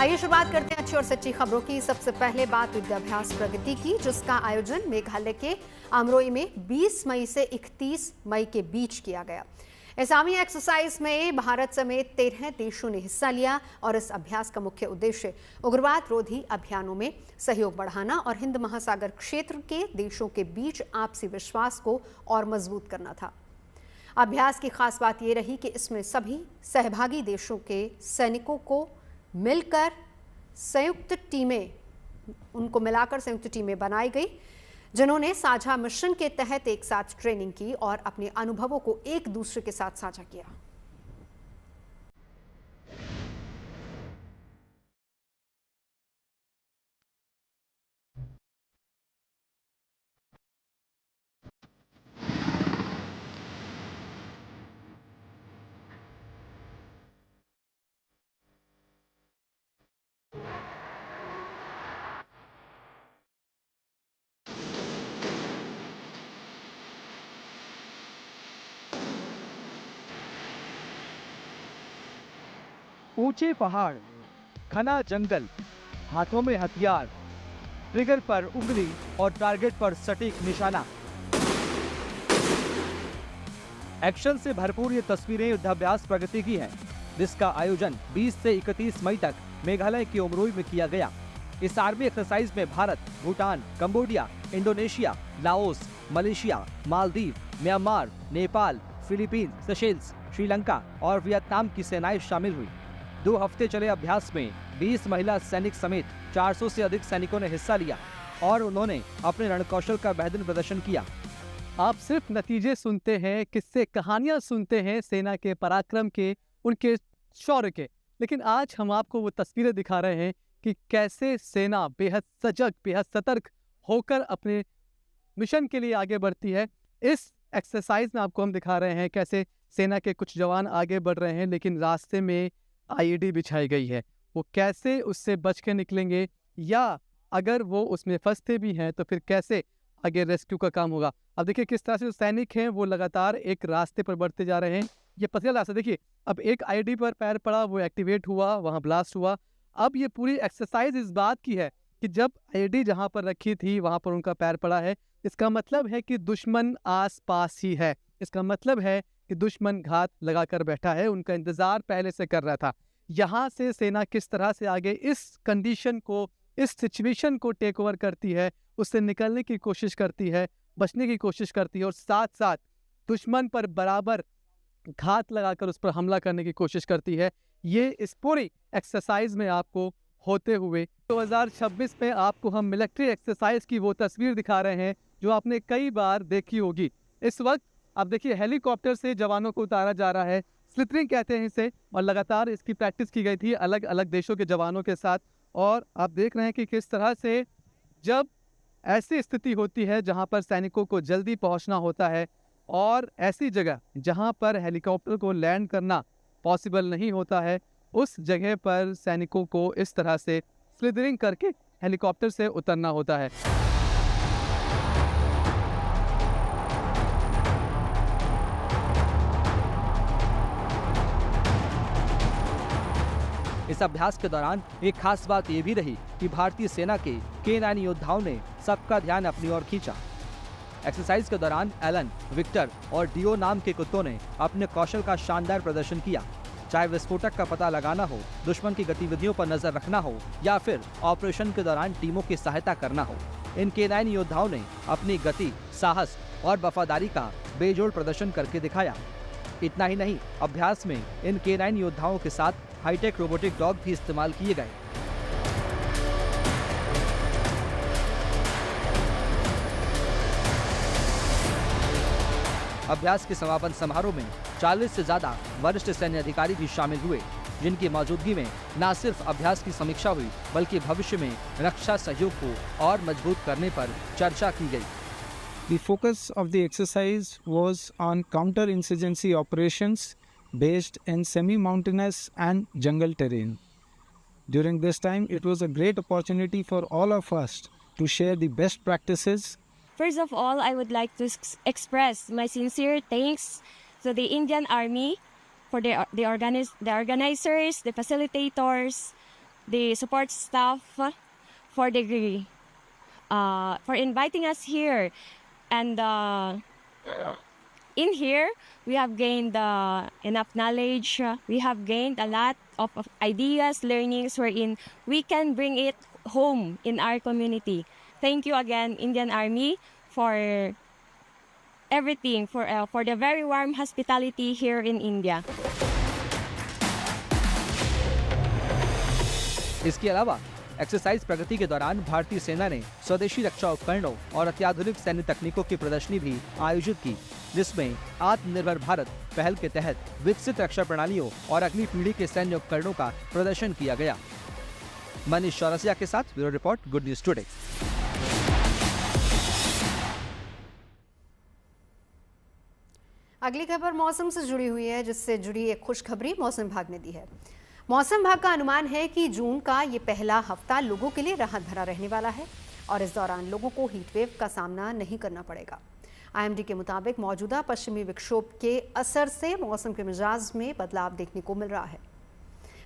आइए शुरुआत करते हैं अच्छी और सच्ची खबरों की। सबसे पहले बात युद्धाभ्यास प्रगति की, जिसका आयोजन मेघालय के अमरोई में 20 मई से 31 मई के बीच किया गया। इस आर्मी एक्सरसाइज में भारत समेत 13 देशों ने हिस्सा लिया और इस अभ्यास का मुख्य उद्देश्य उग्रवाद रोधी अभियानों में सहयोग बढ़ाना और हिंद महासागर क्षेत्र के देशों के बीच आपसी विश्वास को और मजबूत करना था। अभ्यास की खास बात यह रही कि इसमें सभी सहभागी देशों के सैनिकों को मिलकर उनको मिलाकर संयुक्त टीमें बनाई गई, जिन्होंने साझा मिशन के तहत एक साथ ट्रेनिंग की और अपने अनुभवों को एक दूसरे के साथ साझा किया। ऊंचे पहाड़, घना जंगल, हाथों में हथियार, ट्रिगर पर उंगली और टारगेट पर सटीक निशाना। एक्शन से भरपूर ये तस्वीरें युद्धाभ्यास प्रगति की हैं, जिसका आयोजन 20 से 31 मई तक मेघालय के उमरोई में किया गया। इस आर्मी एक्सरसाइज में Bharat, Bhutan, Cambodia, Indonesia, Laos, Malaysia, Maldives, Myanmar, Nepal, Philippines, Seychelles, Sri Lanka और वियतनाम की सेनाएं शामिल हुई। 2 हफ्ते चले अभ्यास में 20 महिला सैनिक समेत 400 से अधिक सैनिकों ने हिस्सा लिया और उन्होंने अपने रणकौशल का बेहतरीन प्रदर्शन किया। आप सिर्फ नतीजे सुनते हैं, किस्से कहानियां सुनते हैं सेना के पराक्रम के, उनके शौर्य के, लेकिन आज हम आपको वो तस्वीरें दिखा रहे हैं कि कैसे सेना बेहद सजग, बेहद सतर्क होकर अपने मिशन के लिए आगे बढ़ती है। इस एक्सरसाइज में आपको हम दिखा रहे हैं कैसे सेना के कुछ जवान आगे बढ़ रहे हैं, लेकिन रास्ते में आईईडी बिछाई गई है। वो कैसे उससे बच के निकलेंगे, या अगर वो उसमें फंसते भी हैं तो फिर कैसे आगे रेस्क्यू का काम होगा। अब देखिए किस तरह से जो सैनिक हैं वो लगातार एक रास्ते पर बढ़ते जा रहे हैं। ये पथरीला रास्ता देखिए, अब एक आईईडी पर पैर पड़ा, वो एक्टिवेट हुआ, वहाँ ब्लास्ट हुआ। अब ये पूरी एक्सरसाइज इस बात की है कि जब आईईडी जहाँ पर रखी थी वहाँ पर उनका पैर पड़ा है, इसका मतलब है कि दुश्मन आस पास ही है। इसका मतलब है कि दुश्मन घात लगाकर बैठा है, उनका इंतजार पहले से कर रहा था। यहाँ से सेना किस तरह से आगे इस कंडीशन को, इस सिचुएशन को टेक ओवर करती है, उससे निकलने की कोशिश करती है, बचने की कोशिश करती है और साथ साथ दुश्मन पर बराबर घात लगाकर उस पर हमला करने की कोशिश करती है। ये इस पूरी एक्सरसाइज में आपको होते हुए 2026 में आपको हम मिलिट्री एक्सरसाइज की वो तस्वीर दिखा रहे हैं जो आपने कई बार देखी होगी। इस वक्त आप देखिए हेलीकॉप्टर से जवानों को उतारा जा रहा है, स्लिटरिंग कहते हैं इसे, और लगातार इसकी प्रैक्टिस की गई थी अलग अलग देशों के जवानों के साथ। और आप देख रहे हैं कि किस तरह से जब ऐसी स्थिति होती है जहां पर सैनिकों को जल्दी पहुंचना होता है और ऐसी जगह जहां पर हेलीकॉप्टर को लैंड करना पॉसिबल नहीं होता है, उस जगह पर सैनिकों को इस तरह से स्लिदरिंग करके हेलीकॉप्टर से उतरना होता है। इस अभ्यास के दौरान एक खास बात ये भी रही कि भारतीय सेना के K9 योद्धाओं ने सबका ध्यान अपनी ओर खींचा। एक्सरसाइज के दौरान एलन, विक्टर और डियो नाम के कुत्तों ने अपने कौशल का शानदार प्रदर्शन किया। चाहे विस्फोटक का पता लगाना हो, दुश्मन की गतिविधियों पर नजर रखना हो या फिर ऑपरेशन के दौरान टीमों की सहायता करना हो, इन K9 योद्धाओं ने अपनी गति, साहस और वफादारी का बेजोड़ प्रदर्शन करके दिखाया। इतना ही नहीं, अभ्यास में इन K9 योद्धाओं के साथ हाईटेक रोबोटिक डॉग भी इस्तेमाल किए गए। अभ्यास के समापन समारोह में 40 से ज्यादा वरिष्ठ सैन्य अधिकारी भी शामिल हुए, जिनकी मौजूदगी में न सिर्फ अभ्यास की समीक्षा हुई बल्कि भविष्य में रक्षा सहयोग को और मजबूत करने पर चर्चा की गई। The focus of the exercise was on counter-insurgency operations based in semi-mountainous and jungle terrain. During this time, it was a great opportunity for all of us to share the best practices. First of all, I would like to express my sincere thanks to the Indian Army for the organizers, the facilitators, the support staff for inviting us here. And in here, we have gained enough knowledge. We have gained a lot of ideas, learnings, wherein we can bring it home in our community. Thank you again, Indian Army, for everything, for the very warm hospitality here in India. इसके अलावा exercise प्रगति के दौरान भारतीय सेना ने स्वदेशी रक्षा उपकरणों और अत्याधुनिक सैन्य तकनीकों की प्रदर्शनी भी आयोजित की, जिसमें आत्मनिर्भर भारत पहल के तहत विकसित रक्षा प्रणालियों और अगली पीढ़ी के सैन्य उपकरणों का प्रदर्शन किया गया। मनीष चौरसिया के साथ bureau report, good news today. अगली खबर मौसम से जुड़ी हुई है, जिससे जुड़ी एक खुशखबरी मौसम विभाग ने दी है। मौसम विभाग का अनुमान है कि जून का ये पहला हफ्ता लोगों के लिए राहत भरा रहने वाला है और इस दौरान लोगों को हीट वेव का सामना नहीं करना पड़ेगा। आईएमडी के मुताबिक मौजूदा पश्चिमी विक्षोभ के असर से मौसम के मिजाज में बदलाव देखने को मिल रहा है।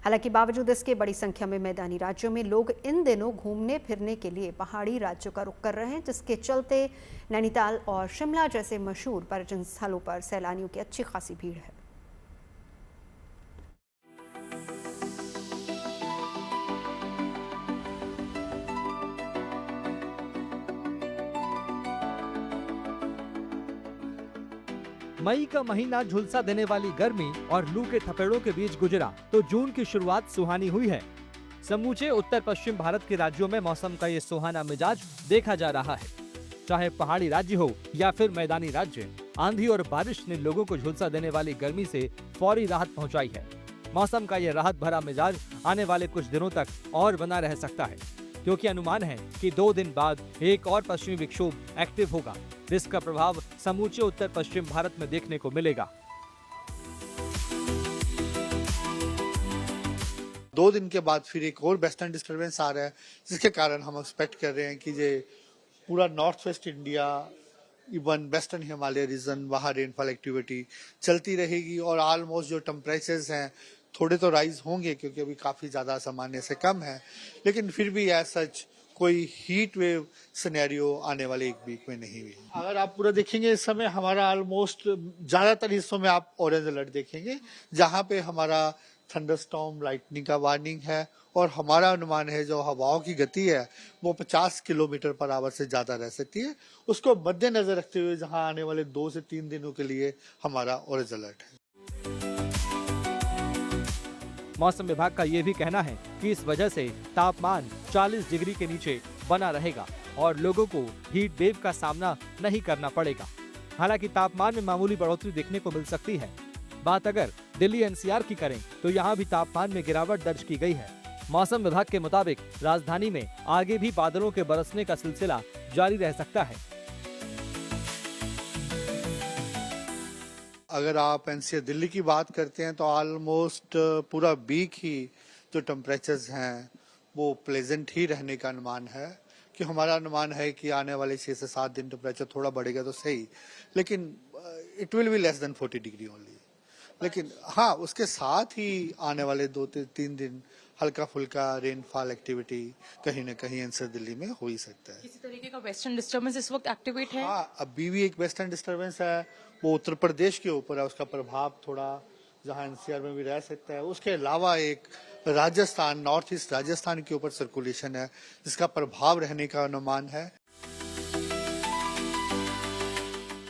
हालांकि बावजूद इसके बड़ी संख्या में मैदानी राज्यों में लोग इन दिनों घूमने फिरने के लिए पहाड़ी राज्यों का रुख कर रहे हैं, जिसके चलते नैनीताल और शिमला जैसे मशहूर पर्यटन स्थलों पर सैलानियों की अच्छी खासी भीड़ है। मई का महीना झुलसा देने वाली गर्मी और लू के थपेड़ों के बीच गुजरा तो जून की शुरुआत सुहानी हुई है। समूचे उत्तर पश्चिम भारत के राज्यों में मौसम का ये सुहाना मिजाज देखा जा रहा है। चाहे पहाड़ी राज्य हो या फिर मैदानी राज्य, आंधी और बारिश ने लोगों को झुलसा देने वाली गर्मी से फौरी राहत पहुंचाई है। मौसम का ये राहत भरा मिजाज आने वाले कुछ दिनों तक और बना रह सकता है, क्योंकि अनुमान है कि 2 दिन बाद एक और पश्चिमी विक्षोभ एक्टिव होगा, जिसका प्रभाव समूचे उत्तर पश्चिम भारत में देखने को मिलेगा। 2 दिन के बाद फिर एक और वेस्टर्न डिस्टर्बेंस आ रहा है, जिसके कारण हम एक्सपेक्ट कर रहे हैं कि ये पूरा north west India, even western Himalaya region, वहाँ रेनफॉल एक्टिविटी चलती रहेगी और ऑलमोस्ट जो टेम्परेचर्स हैं थोड़े तो राइज होंगे, क्योंकि अभी काफी ज्यादा सामान्य से कम है, लेकिन फिर भी एज सच कोई हीट वेव सिनेरियो आने वाले एक वीक में नहीं हुई। अगर आप पूरा देखेंगे इस समय हमारा ऑलमोस्ट ज्यादातर हिस्सों में आप ऑरेंज अलर्ट देखेंगे, जहां पे हमारा थंडरस्टॉर्म, लाइटनिंग का वार्निंग है और हमारा अनुमान है जो हवाओं की गति है वो 50 किलोमीटर पर आवर से ज्यादा रह सकती है। उसको मद्देनजर रखते हुए जहां आने वाले 2 से 3 दिनों के लिए हमारा ऑरेंज अलर्ट है। मौसम विभाग का ये भी कहना है कि इस वजह से तापमान 40 डिग्री के नीचे बना रहेगा और लोगों को हीट वेव का सामना नहीं करना पड़ेगा। हालांकि तापमान में मामूली बढ़ोतरी देखने को मिल सकती है। बात अगर दिल्ली एनसीआर की करें तो यहाँ भी तापमान में गिरावट दर्ज की गई है। मौसम विभाग के मुताबिक राजधानी में आगे भी बादलों के बरसने का सिलसिला जारी रह सकता है। अगर आप एनसीआर दिल्ली की बात करते हैं तो ऑलमोस्ट पूरा वीक ही जो टेम्परेचर्स हैं वो प्लेजेंट ही रहने का अनुमान है, कि हमारा अनुमान है कि आने वाले 6 से 7 दिन टेम्परेचर थोड़ा बढ़ेगा तो सही, लेकिन it will be less than 40 degree only. लेकिन हाँ, उसके साथ ही आने वाले 2 से 3 दिन हल्का फुल्का रेनफॉल एक्टिविटी कहीं न कहीं एनसीआर दिल्ली में हो ही सकता है। किसी तरीके का वेस्टर्न डिस्टर्बेंस इस वक्त एक्टिवेट है? हाँ, अभी भी एक वेस्टर्न डिस्टर्बेंस है, वो उत्तर प्रदेश के ऊपर है, उसका प्रभाव थोड़ा जहां एनसीआर में भी रह सकता है। उसके अलावा एक राजस्थान, नॉर्थ ईस्ट राजस्थान के ऊपर सर्कुलेशन है, जिसका प्रभाव रहने का अनुमान है।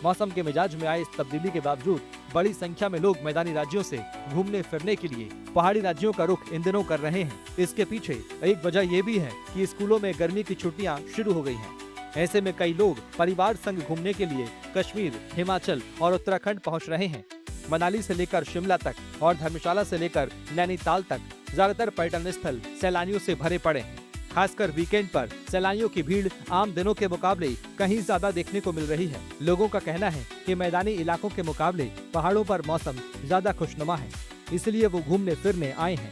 मौसम के मिजाज में आई इस तब्दीली के बावजूद बड़ी संख्या में लोग मैदानी राज्यों से घूमने फिरने के लिए पहाड़ी राज्यों का रुख इन दिनों कर रहे हैं। इसके पीछे एक वजह ये भी है कि स्कूलों में गर्मी की छुट्टियां शुरू हो गई हैं। ऐसे में कई लोग परिवार संग घूमने के लिए कश्मीर, हिमाचल और उत्तराखंड पहुंच रहे हैं। मनाली से लेकर शिमला तक और धर्मशाला से लेकर नैनीताल तक ज्यादातर पर्यटन स्थल सैलानियों से भरे पड़े हैं। खासकर वीकेंड पर सैलानियों की भीड़ आम दिनों के मुकाबले कहीं ज्यादा देखने को मिल रही है। लोगों का कहना है कि मैदानी इलाकों के मुकाबले पहाड़ों पर मौसम ज्यादा खुशनुमा है, इसलिए वो घूमने फिरने आए हैं।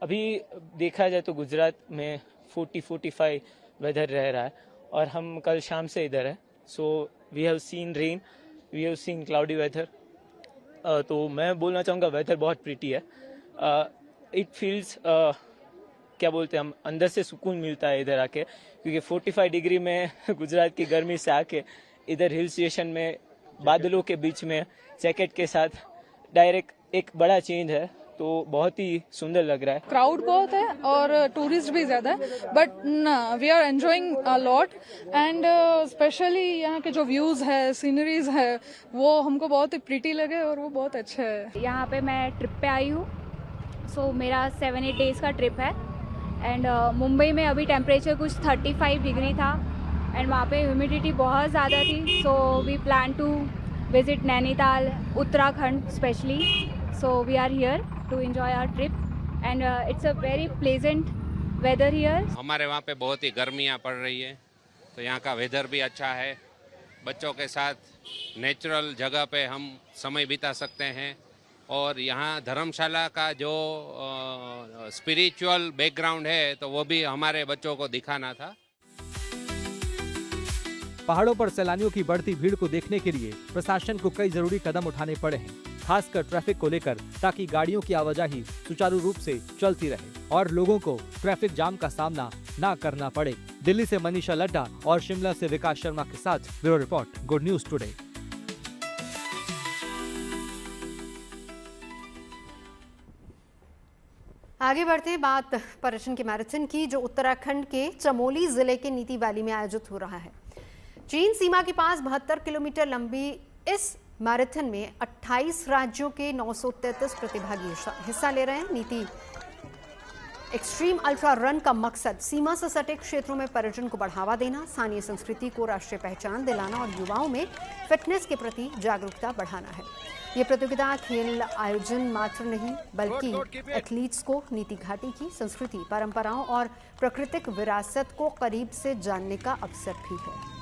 अभी देखा जाए तो गुजरात में 40-45 वेदर रह रहा है और हम कल शाम से इधर है। So we have seen rain, we have seen cloudy weather. तो मैं बोलना चाहूँगा वेदर बहुत प्रीटी है। इट फील्स क्या बोलते हैं हम, अंदर से सुकून मिलता है इधर आके, क्योंकि 45 डिग्री में गुजरात की गर्मी से आके इधर हिल स्टेशन में बादलों के बीच में जैकेट के साथ डायरेक्ट एक बड़ा चेंज है, तो बहुत ही सुंदर लग रहा है। क्राउड बहुत है और टूरिस्ट भी ज्यादा है, but we are enjoying a lot and specially यहाँ के जो व्यूज है, सीनरीज है, वो हमको बहुत ही प्रीटी लगे और वो बहुत अच्छे है। यहाँ पे मैं ट्रिप पे आई हूँ, सो मेरा 7-8 डेज का ट्रिप है एंड मुंबई में अभी टेम्परेचर कुछ 35 डिग्री था एंड वहाँ पे ह्यूमिडिटी बहुत ज़्यादा थी, so we plan to visit Nainital, Uttarakhand specially, so we are here to enjoy our trip and it's a very pleasant weather here. हमारे वहाँ पे बहुत ही गर्मियाँ पड़ रही है, तो यहाँ का वेदर भी अच्छा है। बच्चों के साथ नेचुरल जगह पे हम समय बिता सकते हैं और यहाँ धर्मशाला का जो स्पिरिचुअल बैकग्राउंड है तो वो भी हमारे बच्चों को दिखाना था। पहाड़ों पर सैलानियों की बढ़ती भीड़ को देखने के लिए प्रशासन को कई जरूरी कदम उठाने पड़े हैं, खासकर ट्रैफिक को लेकर, ताकि गाड़ियों की आवाजाही सुचारू रूप से चलती रहे और लोगों को ट्रैफिक जाम का सामना ना करना पड़े। दिल्ली से मनीषा लड्डा और शिमला से विकास शर्मा के साथ bureau report, good news today. आगे बढ़ते हैं, बात पर्यटन के मैराथन की, जो उत्तराखंड के चमोली जिले के नीति वैली में आयोजित हो रहा है। चीन सीमा के पास 72 किलोमीटर लंबी इस मैराथन में 28 राज्यों के 933 प्रतिभागी हिस्सा ले रहे हैं। नीति एक्सट्रीम अल्ट्रा रन का मकसद सीमा से सटे क्षेत्रों में पर्यटन को बढ़ावा देना, स्थानीय संस्कृति को राष्ट्रीय पहचान दिलाना और युवाओं में फिटनेस के प्रति जागरूकता बढ़ाना है। ये प्रतियोगिता खेल आयोजन मात्र नहीं, बल्कि एथलीट्स को नीति घाटी की संस्कृति, परंपराओं और प्राकृतिक विरासत को करीब से जानने का अवसर भी है।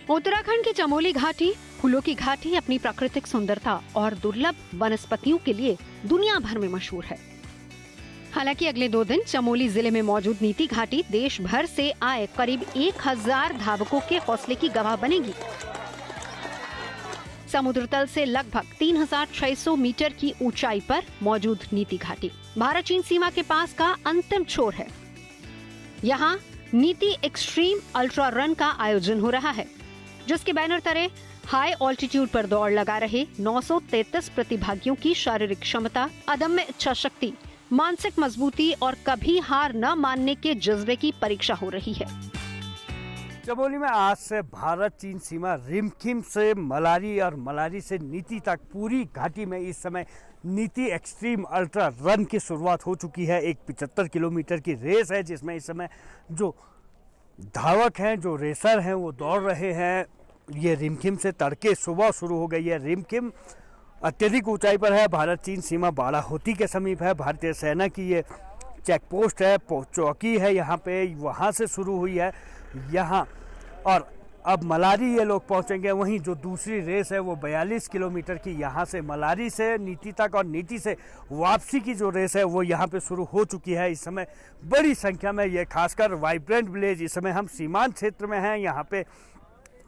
उत्तराखंड की चमोली घाटी फूलों की घाटी अपनी प्राकृतिक सुंदरता और दुर्लभ वनस्पतियों के लिए दुनिया भर में मशहूर है। हालांकि अगले 2 दिन चमोली जिले में मौजूद नीति घाटी देश भर से आए करीब 1000 धावकों के हौसले की गवाह बनेगी। समुद्र तल से लगभग 3600 मीटर की ऊंचाई पर मौजूद नीति घाटी भारत चीन सीमा के पास का अंतिम छोर है। यहाँ नीति एक्सट्रीम अल्ट्रा रन का आयोजन हो रहा है, जिसके बैनर तले हाई ऑल्टीट्यूड पर दौड़ लगा रहे 933 प्रतिभागियों की शारीरिक क्षमता, अदम्य इच्छा शक्ति, मानसिक मजबूती और कभी हार न मानने के जज्बे की परीक्षा हो रही है। चमोली में आज से भारत चीन सीमा रिमखिम से मलारी और मलारी से नीति तक पूरी घाटी में इस समय नीति एक्सट्रीम अल्ट्रा रन की शुरुआत हो चुकी है। एक 75 किलोमीटर की रेस है, जिसमें इस समय जो धावक हैं, जो रेसर हैं, वो दौड़ रहे हैं। ये रिमखिम से तड़के सुबह शुरू हो गई है। रिमखिम अत्यधिक ऊंचाई पर है, भारत चीन सीमा बाड़ाहोती के समीप है। भारतीय सेना की ये चेक पोस्ट है, चौकी है यहाँ पे, वहाँ से शुरू हुई है यहाँ, और अब मलारी ये लोग पहुँचेंगे। वहीं जो दूसरी रेस है वो 42 किलोमीटर की यहाँ से मलारी से नीति तक और नीति से वापसी की जो रेस है वो यहाँ पे शुरू हो चुकी है। इस समय बड़ी संख्या में ये खासकर वाइब्रेंट विलेज, इस समय हम सीमांत क्षेत्र में हैं, यहाँ पे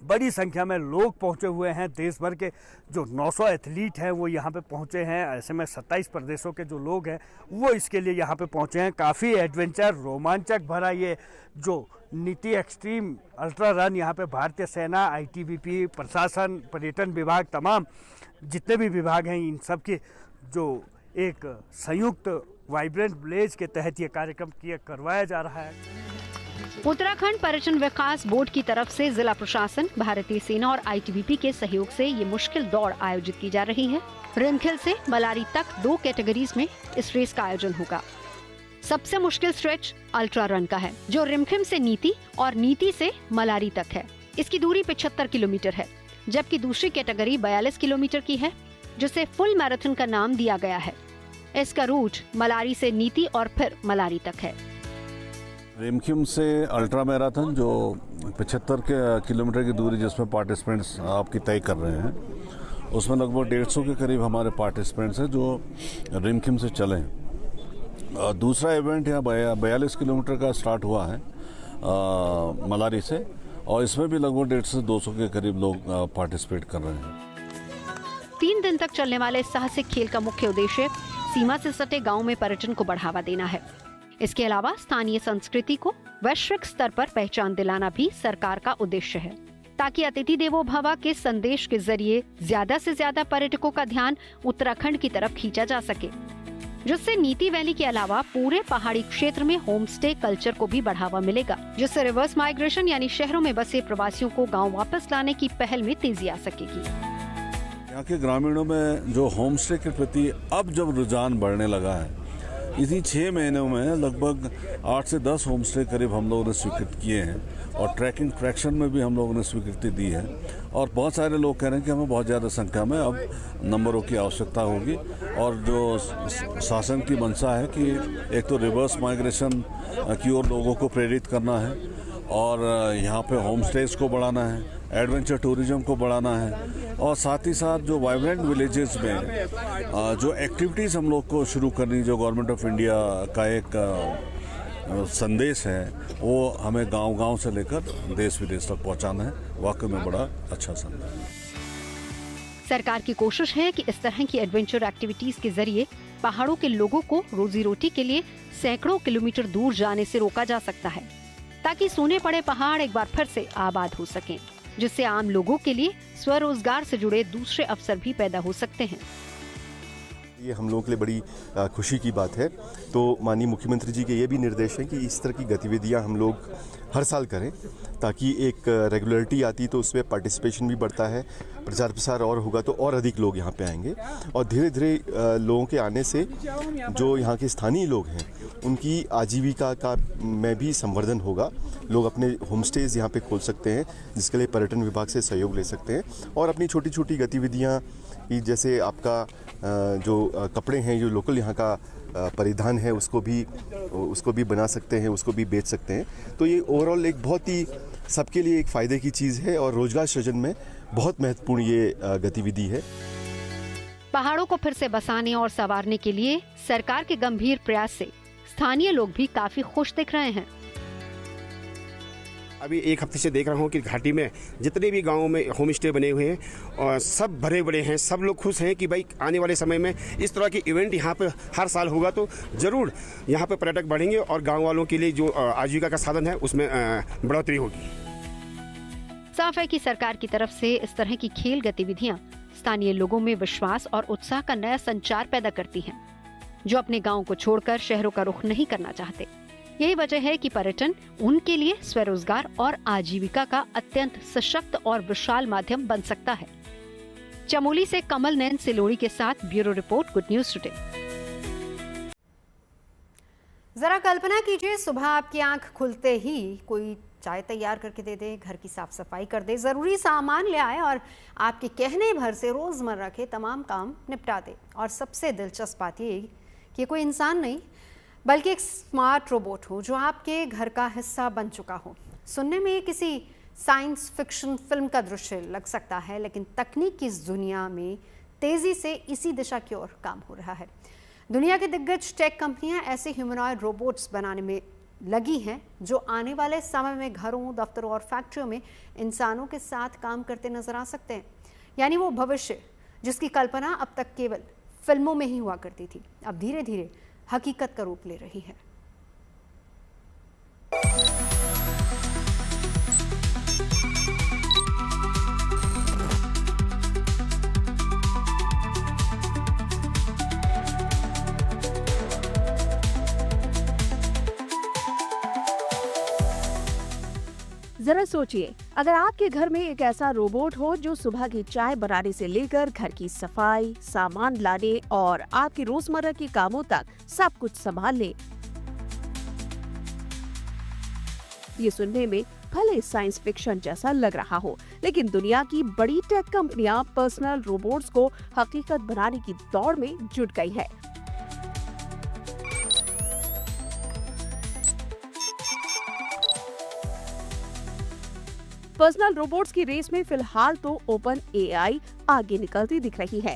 बड़ी संख्या में लोग पहुंचे हुए हैं। देश भर के जो 900 एथलीट हैं वो यहाँ पे पहुंचे हैं। ऐसे में 27 प्रदेशों के जो लोग हैं वो इसके लिए यहाँ पे पहुंचे हैं। काफ़ी एडवेंचर, रोमांचक भरा ये जो नीति एक्सट्रीम अल्ट्रा रन यहाँ पे भारतीय सेना, ITBP, प्रशासन, पर्यटन विभाग, तमाम जितने भी विभाग हैं, इन सब के जो एक संयुक्त वाइब्रेंट विलेज के तहत ये कार्यक्रम करवाया जा रहा है। उत्तराखंड पर्यटन विकास बोर्ड की तरफ से जिला प्रशासन, भारतीय सेना और ITBP के सहयोग से ये मुश्किल दौड़ आयोजित की जा रही है। रिमखिल से मलारी तक 2 कैटेगरीज में इस रेस का आयोजन होगा। सबसे मुश्किल स्ट्रेच अल्ट्रा रन का है, जो रिमखिम से नीति और नीति से मलारी तक है। इसकी दूरी 75 किलोमीटर है, जबकि दूसरी कैटेगरी 42 किलोमीटर की है, जिसे फुल मैराथन का नाम दिया गया है। इसका रूट मलारी से नीति और फिर मलारी तक है। रिमखिम से अल्ट्रा मैराथन जो 75 किलोमीटर की दूरी जिसमें पार्टिसिपेंट्स आपकी तय कर रहे हैं, उसमें लगभग 150 के करीब हमारे पार्टिसिपेंट्स हैं जो रिमखिम से चले हैं। दूसरा इवेंट यहाँ 42 किलोमीटर का स्टार्ट हुआ है मलारी से, और इसमें भी लगभग 150 से 200 के करीब लोग पार्टिसिपेट कर रहे हैं। 3 दिन तक चलने वाले साहसिक खेल का मुख्य उद्देश्य सीमा से सटे गांव में पर्यटन को बढ़ावा देना है। इसके अलावा स्थानीय संस्कृति को वैश्विक स्तर पर पहचान दिलाना भी सरकार का उद्देश्य है, ताकि अतिथि देवो भव के संदेश के जरिए ज्यादा से ज्यादा पर्यटकों का ध्यान उत्तराखंड की तरफ खींचा जा सके, जिससे नीति वैली के अलावा पूरे पहाड़ी क्षेत्र में होम स्टे कल्चर को भी बढ़ावा मिलेगा, जिससे रिवर्स माइग्रेशन यानी शहरों में बसे प्रवासियों को गाँव वापस लाने की पहल में तेजी आ सकेगी। यहाँ के ग्रामीणों में जो होम स्टे के प्रति अब जब रुझान बढ़ने लगा है, इसी 6 महीनों में लगभग 8 से 10 होम स्टे करीब हम लोगों ने स्वीकृत किए हैं, और ट्रैकिंग ट्रैक्शन में भी हम लोगों ने स्वीकृति दी है। और बहुत सारे लोग कह रहे हैं कि हमें बहुत ज़्यादा संख्या में अब नंबरों की आवश्यकता होगी, और जो शासन की मंशा है कि एक तो रिवर्स माइग्रेशन की ओर लोगों को प्रेरित करना है, और यहाँ पे होम स्टेज को बढ़ाना है, एडवेंचर टूरिज्म को बढ़ाना है, और साथ ही साथ जो वाइब्रेंट विलेजेस में जो एक्टिविटीज़ हम लोग को शुरू करनी, जो गवर्नमेंट ऑफ इंडिया का एक संदेश है, वो हमें गांव-गांव से लेकर देश विदेश तक पहुंचाना है। वाकई में बड़ा अच्छा संदेश है। सरकार की कोशिश है कि इस तरह की एडवेंचर एक्टिविटीज के जरिए पहाड़ों के लोगों को रोजी रोटी के लिए सैकड़ों किलोमीटर दूर जाने से रोका जा सकता है, ताकि सूने पड़े पहाड़ एक बार फिर से आबाद हो सकें, जिससे आम लोगों के लिए स्वरोजगार से जुड़े दूसरे अवसर भी पैदा हो सकते हैं। ये हम लोगों के लिए बड़ी खुशी की बात है। तो माननीय मुख्यमंत्री जी के ये भी निर्देश हैं कि इस तरह की गतिविधियां हम लोग हर साल करें, ताकि एक रेगुलरिटी आती तो उसमें पार्टिसिपेशन भी बढ़ता है, प्रचार प्रसार और होगा तो और अधिक लोग यहाँ पे आएंगे, और धीरे धीरे लोगों के आने से जो यहाँ के स्थानीय लोग हैं उनकी आजीविका का में भी संवर्धन होगा। लोग अपने होम स्टेज यहाँ पे खोल सकते हैं, जिसके लिए पर्यटन विभाग से सहयोग ले सकते हैं, और अपनी छोटी छोटी गतिविधियाँ जैसे आपका जो कपड़े हैं, जो लोकल यहाँ का परिधान है, उसको भी बना सकते हैं, उसको भी बेच सकते हैं। तो ये ओवरऑल एक बहुत ही सबके लिए एक फ़ायदे की चीज़ है, और रोजगार सृजन में बहुत महत्वपूर्ण ये गतिविधि है। पहाड़ों को फिर से बसाने और संवारने के लिए सरकार के गंभीर प्रयास से स्थानीय लोग भी काफी खुश दिख रहे हैं। अभी 1 हफ्ते से देख रहा हूँ कि घाटी में जितने भी गांवों में होम स्टे बने हुए हैं और सब भरे बड़े हैं, सब लोग खुश हैं कि भाई आने वाले समय में इस तरह की इवेंट यहाँ पे हर साल होगा तो ज़रूर यहाँ पे पर्यटक बढ़ेंगे, और गांव वालों के लिए जो आजीविका का साधन है उसमें बढ़ोतरी होगी। साफ है कि सरकार की तरफ से इस तरह की खेल गतिविधियां स्थानीय लोगों में विश्वास और उत्साह का नया संचार पैदा करती हैं, जो अपने गाँव को छोड़कर शहरों का रुख नहीं करना चाहते। यही वजह है कि पर्यटन उनके लिए स्वरोजगार और आजीविका का अत्यंत सशक्त और विशाल माध्यम बन सकता है। चमोली से कमल नैन सिलोड़ी के साथ bureau report, good news today. जरा कल्पना कीजिए, सुबह आपकी आंख खुलते ही कोई चाय तैयार करके दे दे, घर की साफ सफाई कर दे, जरूरी सामान ले आए और आपके कहने भर से रोजमर्रा के तमाम काम निपटा दे। और सबसे दिलचस्प बात ये कि कोई इंसान नहीं बल्कि एक स्मार्ट रोबोट हो जो आपके घर का हिस्सा बन चुका हो। सुनने में किसी साइंस फिक्शन फिल्म का दृश्य लग सकता है, लेकिन तकनीक की इस दुनिया में तेजी से इसी दिशा की ओर काम हो रहा है। दुनिया की दिग्गज टेक कंपनियां ऐसे ह्यूमनॉइड रोबोट्स बनाने में लगी हैं जो आने वाले समय में घरों, दफ्तरों और फैक्ट्रियों में इंसानों के साथ काम करते नजर आ सकते हैं। यानी वो भविष्य जिसकी कल्पना अब तक केवल फिल्मों में ही हुआ करती थी, अब धीरे धीरे हकीकत का रूप ले रही है। जरा सोचिए, अगर आपके घर में एक ऐसा रोबोट हो जो सुबह की चाय बनाने से लेकर घर की सफाई, सामान लाने और आपके रोजमर्रा के कामों तक सब कुछ संभाल ले। ये सुनने में भले साइंस फिक्शन जैसा लग रहा हो, लेकिन दुनिया की बड़ी टेक कंपनियां पर्सनल रोबोट्स को हकीकत बनाने की दौड़ में जुट गई है। पर्सनल रोबोट्स की रेस में फिलहाल तो ओपन एआई आगे निकलती दिख रही है।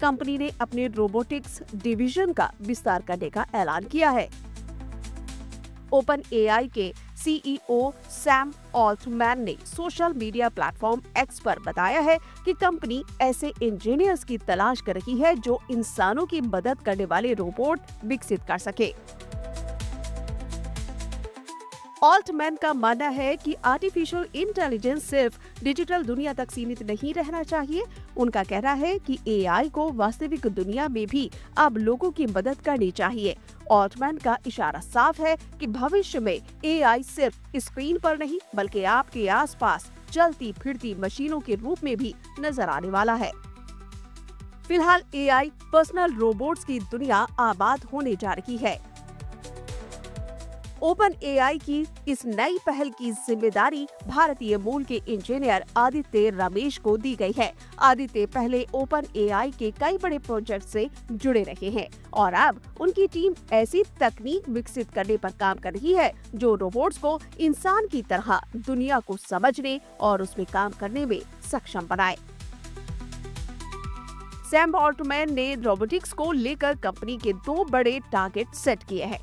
कंपनी ने अपने रोबोटिक्स डिवीजन का विस्तार करने का ऐलान किया है। ओपन एआई के सीईओ सैम ऑल्टमैन ने सोशल मीडिया प्लेटफॉर्म एक्स पर बताया है कि कंपनी ऐसे इंजीनियर्स की तलाश कर रही है जो इंसानों की मदद करने वाले रोबोट विकसित कर सके। ऑल्टमैन का मानना है कि आर्टिफिशियल इंटेलिजेंस सिर्फ डिजिटल दुनिया तक सीमित नहीं रहना चाहिए। उनका कहना है कि एआई को वास्तविक दुनिया में भी अब लोगों की मदद करनी चाहिए। ऑल्टमैन का इशारा साफ है कि भविष्य में एआई सिर्फ स्क्रीन पर नहीं बल्कि आपके आसपास चलती फिरती मशीनों के रूप में भी नजर आने वाला है। फिलहाल एआई पर्सनल रोबोट्स की दुनिया आबाद होने जा रही है। ओपन एआई की इस नई पहल की जिम्मेदारी भारतीय मूल के इंजीनियर आदित्य रमेश को दी गई है। आदित्य पहले ओपन एआई के कई बड़े प्रोजेक्ट से जुड़े रहे हैं और अब उनकी टीम ऐसी तकनीक विकसित करने पर काम कर रही है जो रोबोट्स को इंसान की तरह दुनिया को समझने और उसमें काम करने में सक्षम बनाए। सैम ऑल्टमैन ने रोबोटिक्स को लेकर कंपनी के 2 बड़े टारगेट सेट किए हैं।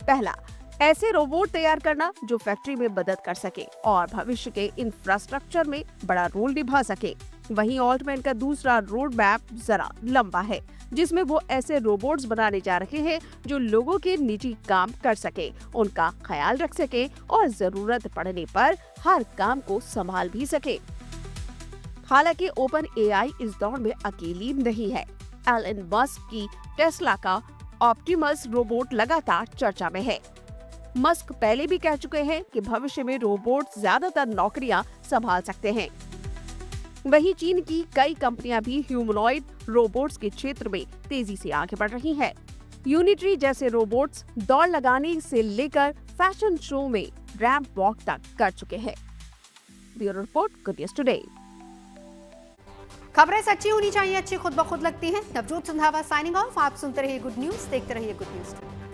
पहला, ऐसे रोबोट तैयार करना जो फैक्ट्री में मदद कर सके और भविष्य के इंफ्रास्ट्रक्चर में बड़ा रोल निभा सके। वहीं ऑल्टमैन का दूसरा रोड मैप जरा लंबा है, जिसमें वो ऐसे रोबोट्स बनाने जा रहे हैं जो लोगों के निजी काम कर सके, उनका ख्याल रख सके और जरूरत पड़ने पर हर काम को संभाल भी सके। हालांकि ओपन एआई इस दौर में अकेली नहीं है। एलन मस्क की टेस्ला का ऑप्टिमस रोबोट लगातार चर्चा में है। मस्क पहले भी कह चुके हैं कि भविष्य में रोबोट ज्यादातर नौकरियां संभाल सकते हैं। वहीं चीन की कई कंपनियां भी ह्यूमनॉइड रोबोट्स के क्षेत्र में तेजी से आगे बढ़ रही हैं। यूनिट्री जैसे रोबोट्स दौड़ लगाने से लेकर फैशन शो में रैंप वॉक तक कर चुके हैं। Bureau report, good news today. खबरें सच्ची होनी चाहिए, अच्छी खुद ब खुद लगती हैं। Navjot Sandhawa signing off. आप सुनते रहिए गुड न्यूज, देखते रहिए गुड न्यूज।